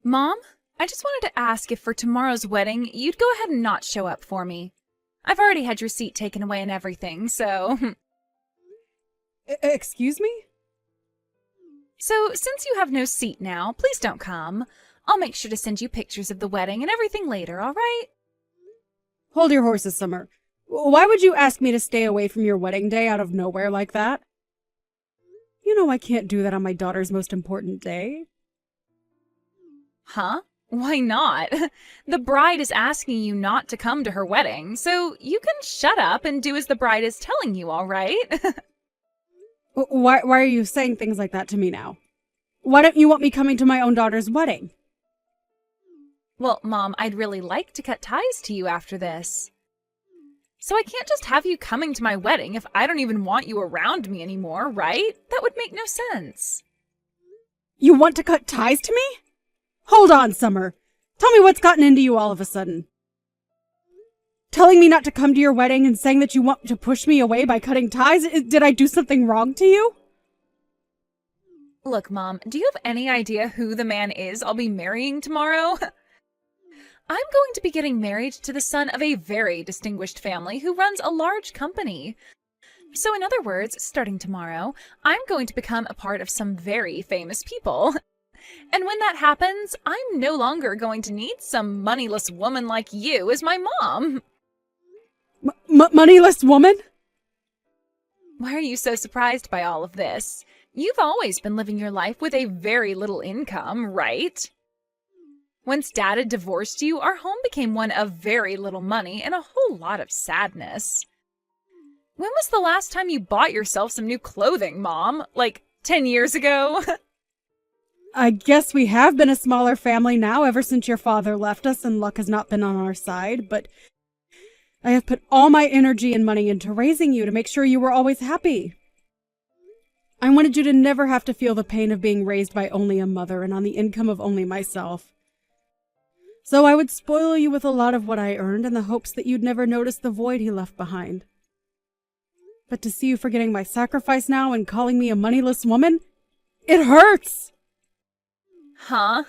Mom, I just wanted to ask if for tomorrow's wedding you'd go ahead and not show up for me. I've already had your seat taken away and everything, so. Excuse me? So, since you have no seat now, please don't come. I'll make sure to send you pictures of the wedding and everything later, alright? Hold your horses, Summer. Why would you ask me to stay away from your wedding day out of nowhere like that? You know I can't do that on my daughter's most important day. Huh? Why not? The bride is asking you not to come to her wedding, so you can shut up and do as the bride is telling you, alright? Why are you saying things like that to me now? Why don't you want me coming to my own daughter's wedding? Well, Mom, I'd really like to cut ties to you after this. So I can't just have you coming to my wedding if I don't even want you around me anymore, right? That would make no sense. You want to cut ties to me? Hold on, Summer. Tell me what's gotten into you all of a sudden. Telling me not to come to your wedding and saying that you want to push me away by cutting ties? Did I do something wrong to you? Look, Mom, do you have any idea who the man is I'll be marrying tomorrow? I'm going to be getting married to the son of a very distinguished family who runs a large company. So in other words, starting tomorrow, I'm going to become a part of some very famous people. And when that happens, I'm no longer going to need some moneyless woman like you as my mom. Moneyless woman? Why are you so surprised by all of this? You've always been living your life with a very little income, right? Once Dad had divorced you, our home became one of very little money and a whole lot of sadness. When was the last time you bought yourself some new clothing, Mom? Like 10 years ago? I guess we have been a smaller family now ever since your father left us and luck has not been on our side, but I have put all my energy and money into raising you to make sure you were always happy. I wanted you to never have to feel the pain of being raised by only a mother and on the income of only myself. So I would spoil you with a lot of what I earned in the hopes that you'd never notice the void he left behind. But to see you forgetting my sacrifice now and calling me a moneyless woman, it hurts! Huh?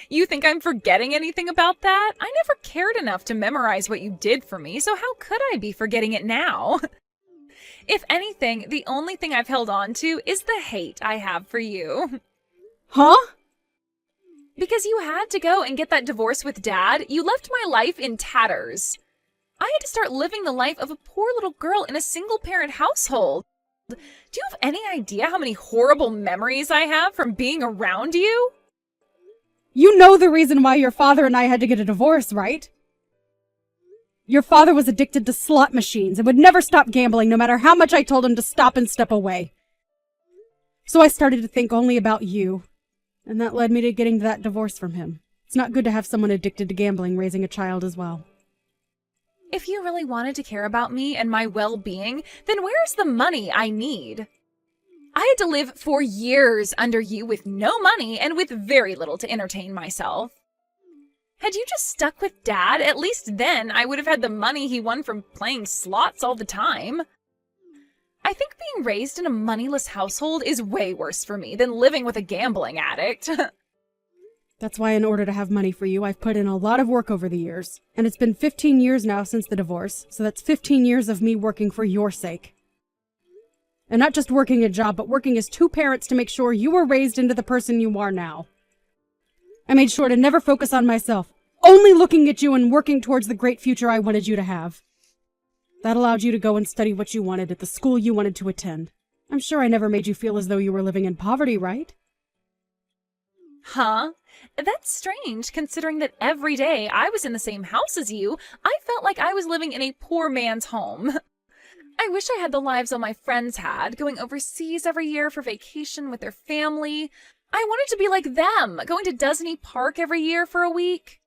You think I'm forgetting anything about that? I never cared enough to memorize what you did for me, so how could I be forgetting it now? If anything, the only thing I've held on to is the hate I have for you. Huh? Because you had to go and get that divorce with Dad, you left my life in tatters. I had to start living the life of a poor little girl in a single-parent household. Do you have any idea how many horrible memories I have from being around you? You know the reason why your father and I had to get a divorce, right? Your father was addicted to slot machines and would never stop gambling no matter how much I told him to stop and step away. So I started to think only about you, and that led me to getting that divorce from him. It's not good to have someone addicted to gambling raising a child as well. If you really wanted to care about me and my well-being, then where's the money I need? I had to live for years under you with no money and with very little to entertain myself. Had you just stuck with Dad, at least then I would have had the money he won from playing slots all the time. I think being raised in a moneyless household is way worse for me than living with a gambling addict. That's why in order to have money for you, I've put in a lot of work over the years. And it's been 15 years now since the divorce, so that's 15 years of me working for your sake. And not just working a job, but working as two parents to make sure you were raised into the person you are now. I made sure to never focus on myself, only looking at you and working towards the great future I wanted you to have. That allowed you to go and study what you wanted at the school you wanted to attend. I'm sure I never made you feel as though you were living in poverty, right? Huh? That's strange, considering that every day I was in the same house as you, I felt like I was living in a poor man's home. I wish I had the lives all my friends had, going overseas every year for vacation with their family. I wanted to be like them, going to Disney Park every year for a week.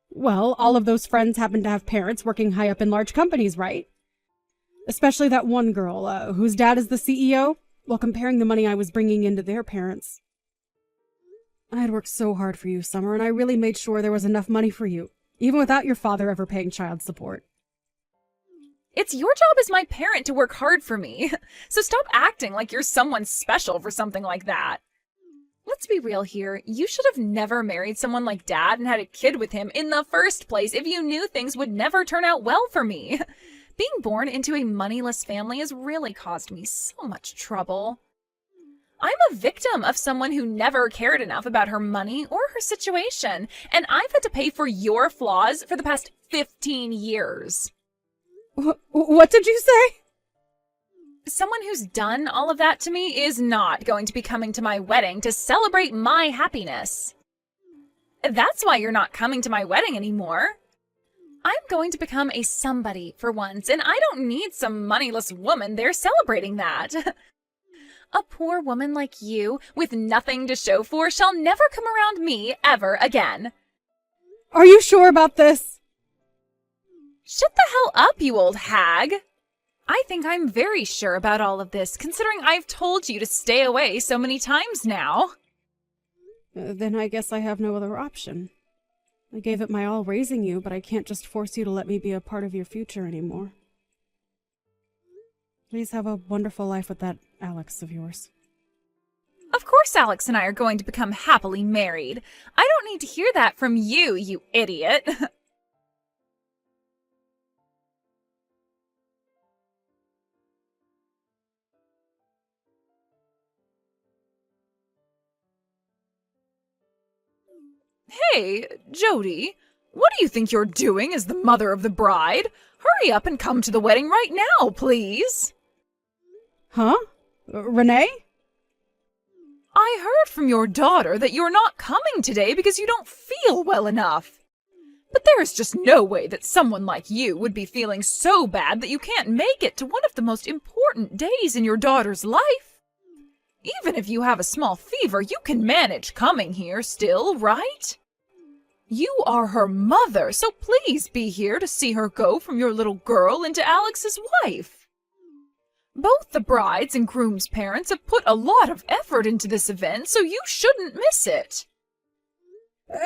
Well, all of those friends happen to have parents working high up in large companies, right? Especially that one girl, whose dad is the CEO, while comparing the money I was bringing in to their parents. I had worked so hard for you, Summer, and I really made sure there was enough money for you, even without your father ever paying child support. It's your job as my parent to work hard for me, so stop acting like you're someone special for something like that. Let's be real here. You should have never married someone like Dad and had a kid with him in the first place if you knew things would never turn out well for me. Being born into a moneyless family has really caused me so much trouble. I'm a victim of someone who never cared enough about her money or her situation, and I've had to pay for your flaws for the past 15 years. What did you say? Someone who's done all of that to me is not going to be coming to my wedding to celebrate my happiness. That's why you're not coming to my wedding anymore. I'm going to become a somebody for once, and I don't need some moneyless woman there celebrating that. A poor woman like you, with nothing to show for, shall never come around me ever again. Are you sure about this? Shut the hell up, you old hag. I think I'm very sure about all of this, considering I've told you to stay away so many times now. Then I guess I have no other option. I gave it my all raising you, but I can't just force you to let me be a part of your future anymore. Please have a wonderful life with that Alex of yours. Of course Alex and I are going to become happily married. I don't need to hear that from you, you idiot. Hey, Jody, what do you think you're doing as the mother of the bride? Hurry up and come to the wedding right now, please. Huh? Renee? I heard from your daughter that you're not coming today because you don't feel well enough. But there is just no way that someone like you would be feeling so bad that you can't make it to one of the most important days in your daughter's life. Even if you have a small fever, you can manage coming here still, right? You are her mother, so please be here to see her go from your little girl into Alex's wife. Both the bride's and groom's parents have put a lot of effort into this event, so you shouldn't miss it.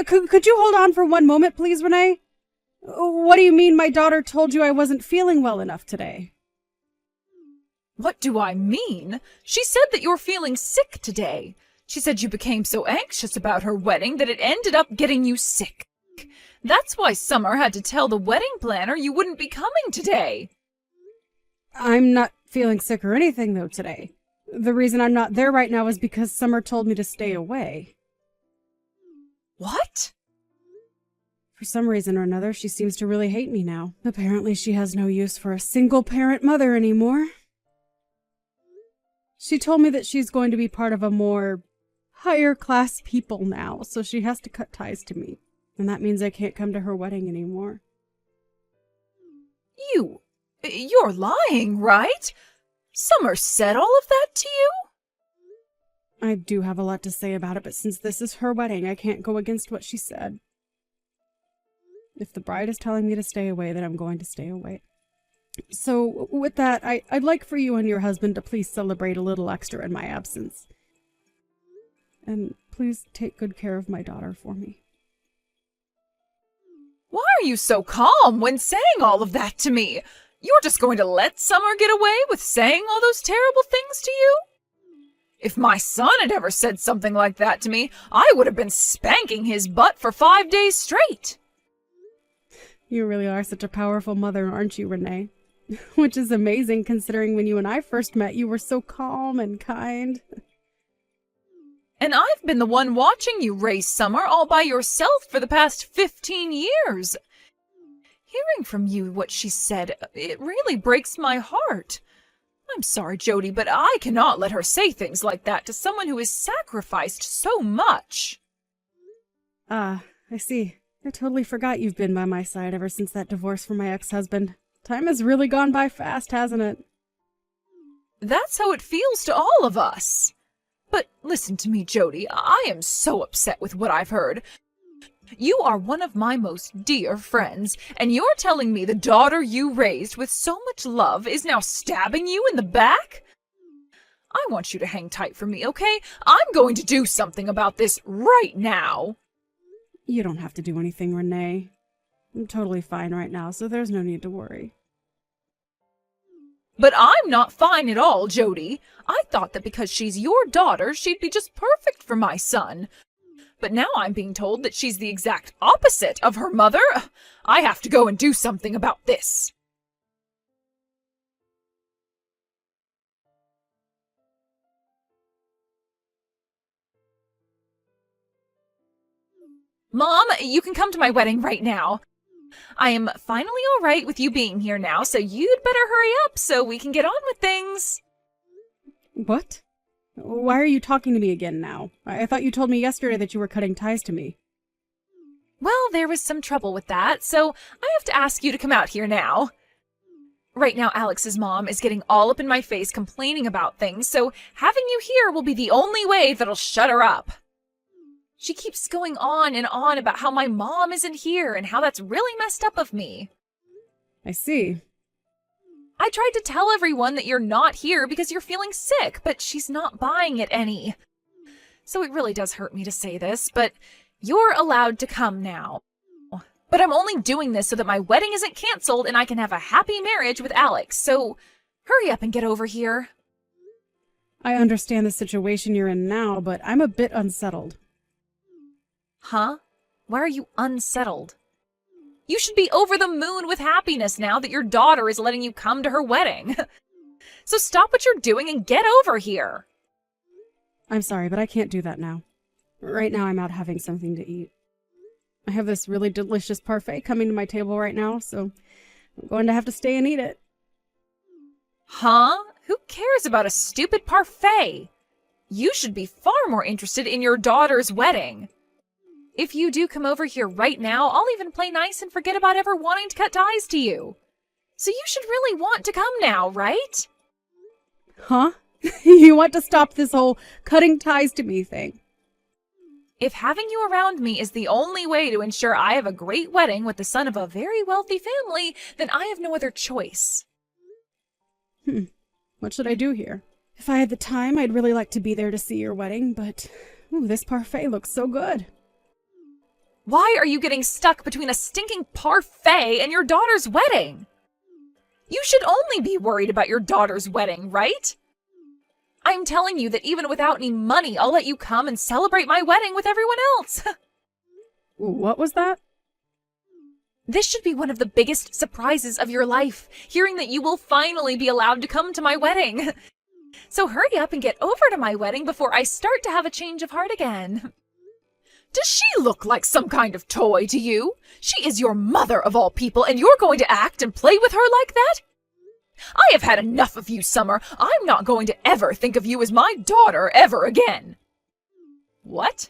Could you hold on for one moment, please, Renee? What do you mean my daughter told you I wasn't feeling well enough today? What do I mean? She said that you're feeling sick today. She said you became so anxious about her wedding that it ended up getting you sick. That's why Summer had to tell the wedding planner you wouldn't be coming today. I'm not feeling sick or anything, though, today. The reason I'm not there right now is because Summer told me to stay away. What? For some reason or another, she seems to really hate me now. Apparently she has no use for a single-parent mother anymore. She told me that she's going to be part of a more higher-class people now, so she has to cut ties to me. And that means I can't come to her wedding anymore. You're lying, right? Summer said all of that to you? I do have a lot to say about it, but since this is her wedding, I can't go against what she said. If the bride is telling me to stay away, then I'm going to stay away. So, with that, I'd like for you and your husband to please celebrate a little extra in my absence. And please take good care of my daughter for me. Why are you so calm when saying all of that to me? You're just going to let Summer get away with saying all those terrible things to you? If my son had ever said something like that to me, I would have been spanking his butt for 5 days straight. You really are such a powerful mother, aren't you, Renee? Which is amazing considering when you and I first met, you were so calm and kind. And I've been the one watching you raise Summer all by yourself for the past 15 years. Hearing from you what she said, it really breaks my heart. I'm sorry, Jody, but I cannot let her say things like that to someone who has sacrificed so much. Ah, I see. I totally forgot you've been by my side ever since that divorce from my ex-husband. Time has really gone by fast, hasn't it? That's how it feels to all of us. But listen to me, Jody. I am so upset with what I've heard. You are one of my most dear friends, and you're telling me the daughter you raised with so much love is now stabbing you in the back? I want you to hang tight for me, okay? I'm going to do something about this right now. You don't have to do anything, Renee. I'm totally fine right now, so there's no need to worry. But I'm not fine at all, Jody. I thought that because she's your daughter, she'd be just perfect for my son. But now I'm being told that she's the exact opposite of her mother. I have to go and do something about this. Mom, you can come to my wedding right now. I am finally all right with you being here now, so you'd better hurry up so we can get on with things. What? Why are you talking to me again now? I thought you told me yesterday that you were cutting ties to me. Well, there was some trouble with that, so I have to ask you to come out here now. Right now, Alex's mom is getting all up in my face complaining about things, so having you here will be the only way that'll shut her up. She keeps going on and on about how my mom isn't here and how that's really messed up of me. I see. I tried to tell everyone that you're not here because you're feeling sick, but she's not buying it any. So it really does hurt me to say this, but you're allowed to come now. But I'm only doing this so that my wedding isn't canceled and I can have a happy marriage with Alex, so hurry up and get over here. I understand the situation you're in now, but I'm a bit unsettled. Huh? Why are you unsettled? You should be over the moon with happiness now that your daughter is letting you come to her wedding. So stop what you're doing and get over here. I'm sorry, but I can't do that now. Right now I'm out having something to eat. I have this really delicious parfait coming to my table right now, so I'm going to have to stay and eat it. Huh? Who cares about a stupid parfait? You should be far more interested in your daughter's wedding. If you do come over here right now, I'll even play nice and forget about ever wanting to cut ties to you. So you should really want to come now, right? Huh? You want to stop this whole cutting ties to me thing? If having you around me is the only way to ensure I have a great wedding with the son of a very wealthy family, then I have no other choice. What should I do here? If I had the time, I'd really like to be there to see your wedding, but this parfait looks so good. Why are you getting stuck between a stinking parfait and your daughter's wedding? You should only be worried about your daughter's wedding, right? I'm telling you that even without any money, I'll let you come and celebrate my wedding with everyone else. What was that? This should be one of the biggest surprises of your life, hearing that you will finally be allowed to come to my wedding. So hurry up and get over to my wedding before I start to have a change of heart again. Does she look like some kind of toy to you? She is your mother of all people, and you're going to act and play with her like that? I have had enough of you, Summer. I'm not going to ever think of you as my daughter ever again. What?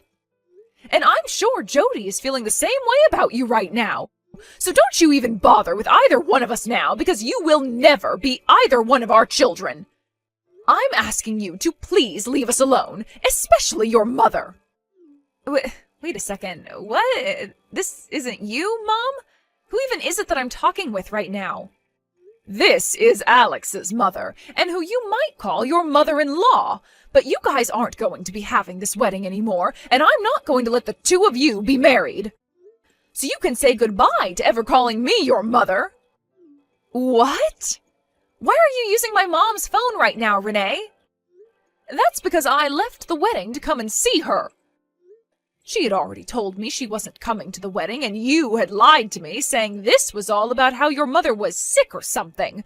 And I'm sure Jody is feeling the same way about you right now. So don't you even bother with either one of us now, because you will never be either one of our children. I'm asking you to please leave us alone, especially your mother. Wait a second. What? This isn't you, Mom? Who even is it that I'm talking with right now? This is Alex's mother, and who you might call your mother-in-law. But you guys aren't going to be having this wedding anymore, and I'm not going to let the two of you be married. So you can say goodbye to ever calling me your mother. What? Why are you using my mom's phone right now, Renee? That's because I left the wedding to come and see her. She had already told me she wasn't coming to the wedding, and you had lied to me, saying this was all about how your mother was sick or something.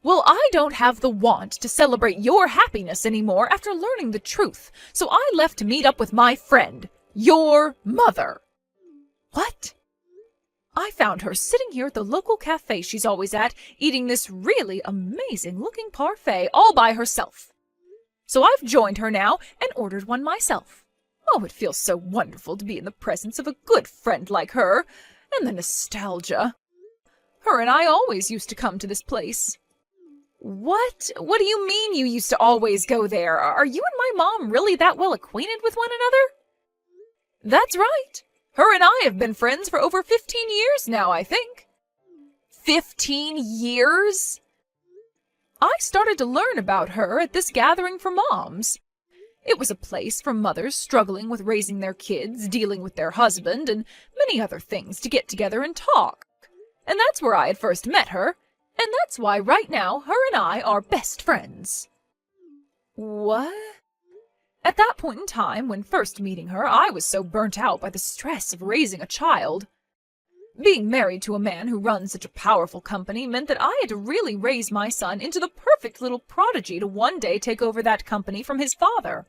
Well, I don't have the want to celebrate your happiness anymore after learning the truth, so I left to meet up with my friend, your mother. What? I found her sitting here at the local cafe she's always at, eating this really amazing-looking parfait all by herself. So I've joined her now and ordered one myself. Oh, it feels so wonderful to be in the presence of a good friend like her, and the nostalgia. Her and I always used to come to this place. What? What do you mean you used to always go there? Are you and my mom really that well acquainted with one another? That's right. Her and I have been friends for over 15 years now, I think. 15 years? I started to learn about her at this gathering for moms. It was a place for mothers struggling with raising their kids, dealing with their husband, and many other things to get together and talk. And that's where I had first met her, And that's why right now her and I are best friends. What? At that point in time, when first meeting her, I was so burnt out by the stress of raising a child. Being married to a man who runs such a powerful company meant that I had to really raise my son into the perfect little prodigy to one day take over that company from his father.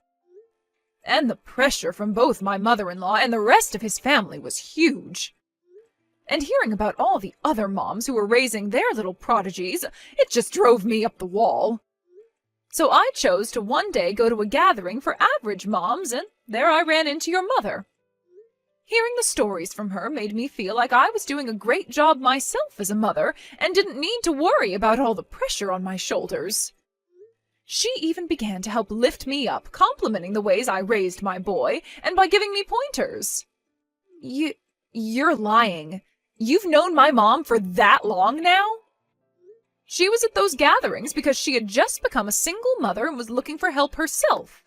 And the pressure from both my mother-in-law and the rest of his family was huge. And hearing about all the other moms who were raising their little prodigies, it just drove me up the wall. So I chose to one day go to a gathering for average moms, and there I ran into your mother. Hearing the stories from her made me feel like I was doing a great job myself as a mother and didn't need to worry about all the pressure on my shoulders. She even began to help lift me up, complimenting the ways I raised my boy, and by giving me pointers. You're lying. You've known my mom for that long now? She was at those gatherings because she had just become a single mother and was looking for help herself.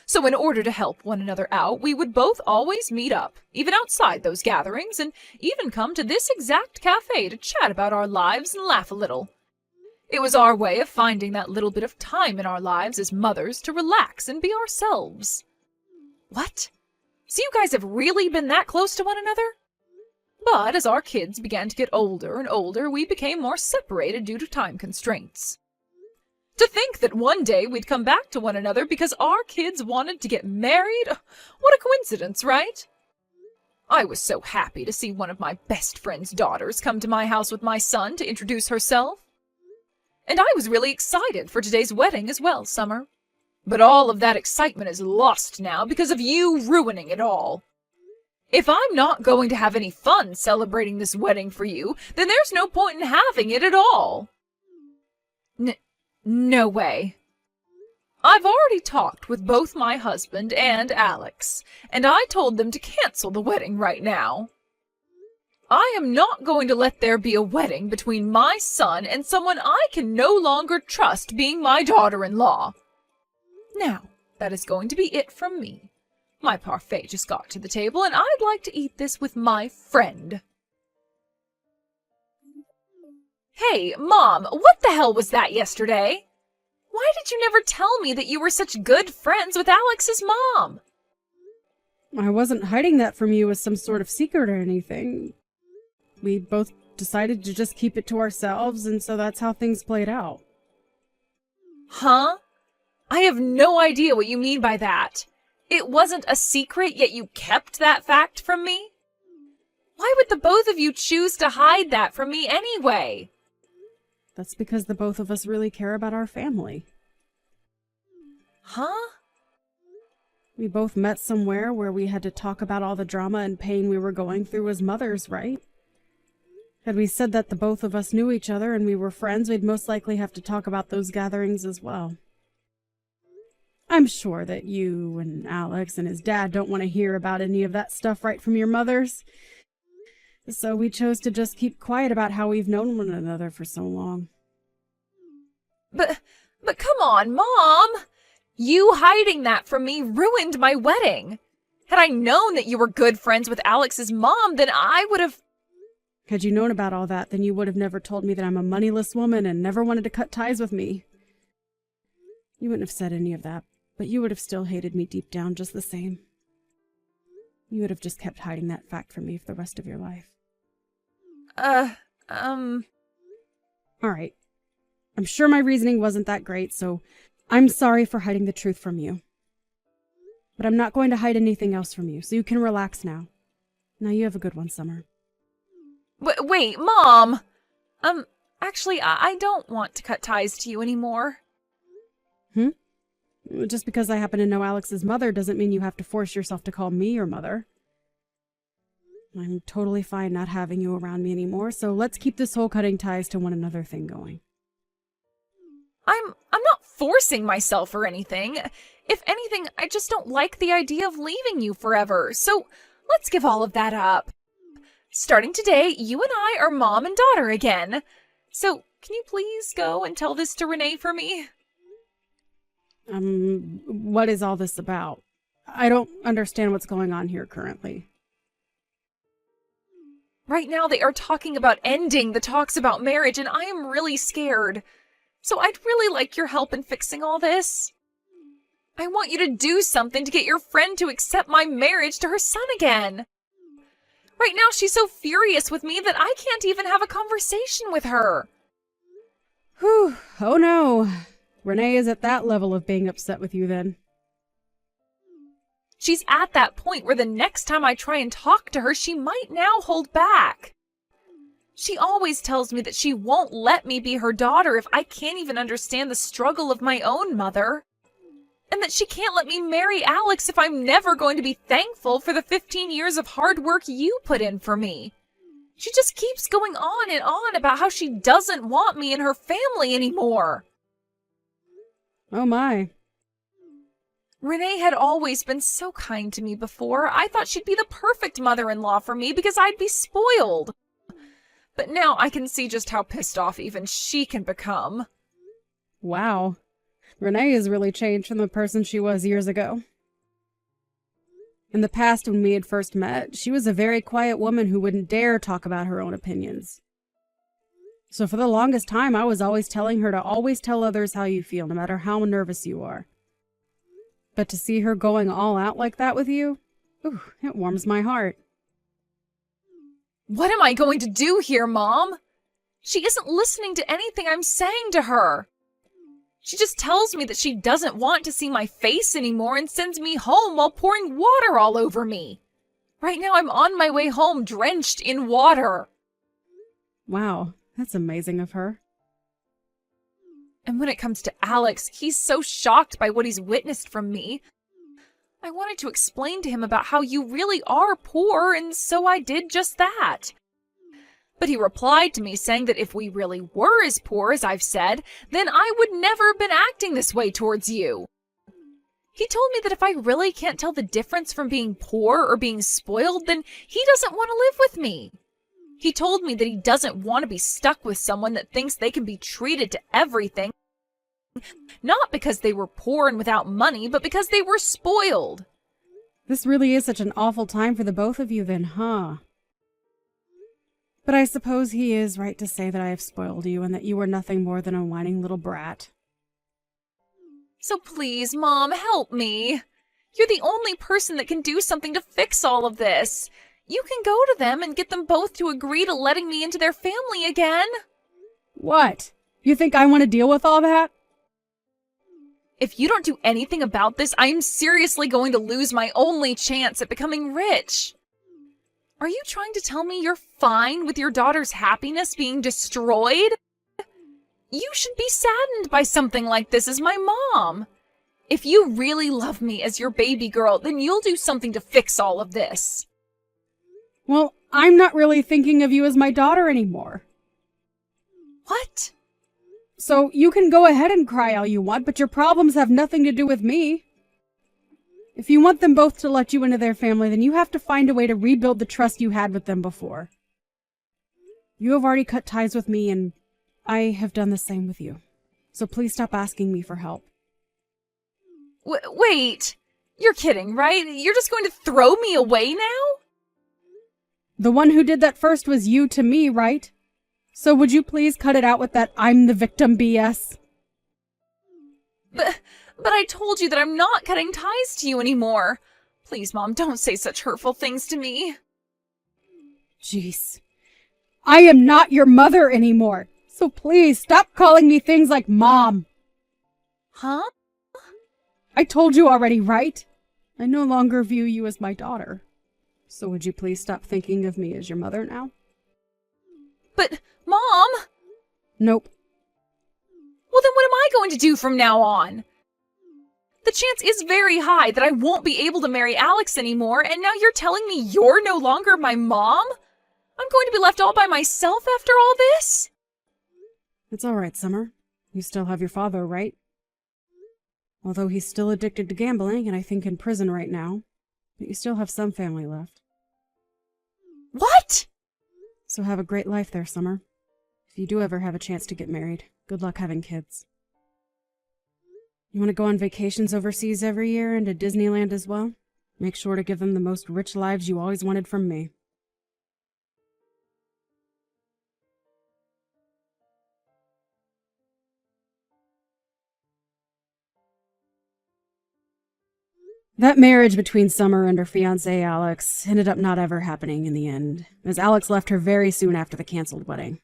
So in order to help one another out, we would both always meet up, even outside those gatherings, and even come to this exact cafe to chat about our lives and laugh a little. It was our way of finding that little bit of time in our lives as mothers to relax and be ourselves. What? So you guys have really been that close to one another? But as our kids began to get older and older, we became more separated due to time constraints. To think that one day we'd come back to one another because our kids wanted to get married? What a coincidence, right? I was so happy to see one of my best friend's daughters come to my house with my son to introduce herself. And I was really excited for today's wedding as well, Summer. But all of that excitement is lost now because of you ruining it all. If I'm not going to have any fun celebrating this wedding for you, then there's no point in having it at all. No way. I've already talked with both my husband and Alex, and I told them to cancel the wedding right now. I am not going to let there be a wedding between my son and someone I can no longer trust being my daughter-in-law. Now, that is going to be it from me. My parfait just got to the table, and I'd like to eat this with my friend. Hey, Mom, what the hell was that yesterday? Why did you never tell me that you were such good friends with Alex's mom? I wasn't hiding that from you as some sort of secret or anything. We both decided to just keep it to ourselves, and so that's how things played out. Huh? I have no idea what you mean by that. It wasn't a secret, yet you kept that fact from me? Why would the both of you choose to hide that from me anyway? That's because the both of us really care about our family. Huh? We both met somewhere where we had to talk about all the drama and pain we were going through as mothers, right? Had we said that the both of us knew each other and we were friends, we'd most likely have to talk about those gatherings as well. I'm sure that you and Alex and his dad don't want to hear about any of that stuff right from your mothers. So we chose to just keep quiet about how we've known one another for so long. But come on, Mom! You hiding that from me ruined my wedding. Had I known that you were good friends with Alex's mom, then I would have... Had you known about all that, then you would have never told me that I'm a moneyless woman and never wanted to cut ties with me. You wouldn't have said any of that, but you would have still hated me deep down just the same. You would have just kept hiding that fact from me for the rest of your life. All right. I'm sure my reasoning wasn't that great, so I'm sorry for hiding the truth from you. But I'm not going to hide anything else from you, so you can relax now. Now you have a good one, Summer. Wait, Mom! Actually, I don't want to cut ties to you anymore. Just because I happen to know Alex's mother doesn't mean you have to force yourself to call me your mother. I'm totally fine not having you around me anymore, so let's keep this whole cutting ties to one another thing going. I'm not forcing myself or anything. If anything, I just don't like the idea of leaving you forever, so let's give all of that up. Starting today, you and I are mom and daughter again. So, can you please go and tell this to Renee for me? What is all this about? I don't understand what's going on here currently. Right now they are talking about ending the talks about marriage, and I am really scared. So I'd really like your help in fixing all this. I want you to do something to get your friend to accept my marriage to her son again. Right now she's so furious with me that I can't even have a conversation with her. Whew. Oh no. Renee is at that level of being upset with you then. She's at that point where the next time I try and talk to her, she might now hold back. She always tells me that she won't let me be her daughter if I can't even understand the struggle of my own mother. And that she can't let me marry Alex if I'm never going to be thankful for the 15 years of hard work you put in for me. She just keeps going on and on about how she doesn't want me in her family anymore. Oh my. Renee had always been so kind to me before. I thought she'd be the perfect mother-in-law for me because I'd be spoiled. But now I can see just how pissed off even she can become. Wow. Renee has really changed from the person she was years ago. In the past, when we had first met, she was a very quiet woman who wouldn't dare talk about her own opinions. So for the longest time, I was always telling her to always tell others how you feel, no matter how nervous you are. But to see her going all out like that with you, it warms my heart. What am I going to do here, Mom? She isn't listening to anything I'm saying to her. She just tells me that she doesn't want to see my face anymore and sends me home while pouring water all over me. Right now I'm on my way home drenched in water. Wow, that's amazing of her. And when it comes to Alex, he's so shocked by what he's witnessed from me. I wanted to explain to him about how you really are poor, and so I did just that. But he replied to me saying that if we really were as poor as I've said, then I would never have been acting this way towards you. He told me that if I really can't tell the difference from being poor or being spoiled, then he doesn't want to live with me. He told me that he doesn't want to be stuck with someone that thinks they can be treated to everything, not because they were poor and without money, but because they were spoiled. This really is such an awful time for the both of you then, huh? But I suppose he is right to say that I have spoiled you and that you are nothing more than a whining little brat. So please, Mom, help me. You're the only person that can do something to fix all of this. You can go to them and get them both to agree to letting me into their family again. What? You think I want to deal with all that? If you don't do anything about this, I am seriously going to lose my only chance at becoming rich. Are you trying to tell me you're fine with your daughter's happiness being destroyed? You should be saddened by something like this as my mom. If you really love me as your baby girl, then you'll do something to fix all of this. Well, I'm not really thinking of you as my daughter anymore. What? So you can go ahead and cry all you want, but your problems have nothing to do with me. If you want them both to let you into their family, then you have to find a way to rebuild the trust you had with them before. You have already cut ties with me, and I have done the same with you. So please stop asking me for help. Wait, you're kidding, right? You're just going to throw me away now? The one who did that first was you to me, right? So would you please cut it out with that I'm the victim BS? But I told you that I'm not cutting ties to you anymore. Please, Mom, don't say such hurtful things to me. Jeez. I am not your mother anymore. So please stop calling me things like Mom. Huh? I told you already, right? I no longer view you as my daughter. So would you please stop thinking of me as your mother now? But, Mom! Nope. Well, then what am I going to do from now on? The chance is very high that I won't be able to marry Alex anymore, and now you're telling me you're no longer my mom? I'm going to be left all by myself after all this? It's all right, Summer. You still have your father, right? Although he's still addicted to gambling and I think in prison right now, but you still have some family left. What? So have a great life there, Summer. If you do ever have a chance to get married, good luck having kids. You want to go on vacations overseas every year and to Disneyland as well? Make sure to give them the most rich lives you always wanted from me. That marriage between Summer and her fiancé, Alex, ended up not ever happening in the end, as Alex left her very soon after the canceled wedding.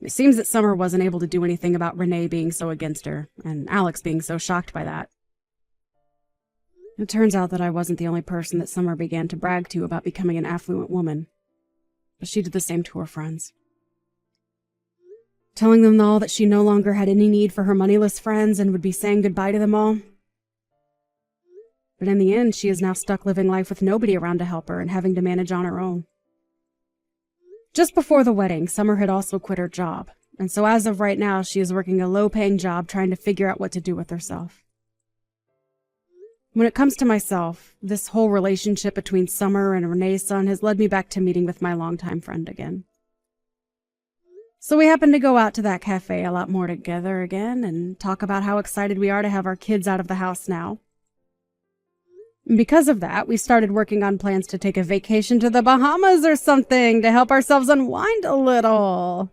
It seems that Summer wasn't able to do anything about Renee being so against her, and Alex being so shocked by that. It turns out that I wasn't the only person that Summer began to brag to about becoming an affluent woman, but she did the same to her friends. Telling them all that she no longer had any need for her moneyless friends and would be saying goodbye to them all. But in the end, she is now stuck living life with nobody around to help her and having to manage on her own. Just before the wedding, Summer had also quit her job, and so as of right now, she is working a low-paying job trying to figure out what to do with herself. When it comes to myself, this whole relationship between Summer and Renee's son has led me back to meeting with my longtime friend again. So we happened to go out to that cafe a lot more together again and talk about how excited we are to have our kids out of the house now. And because of that, we started working on plans to take a vacation to the Bahamas or something to help ourselves unwind a little.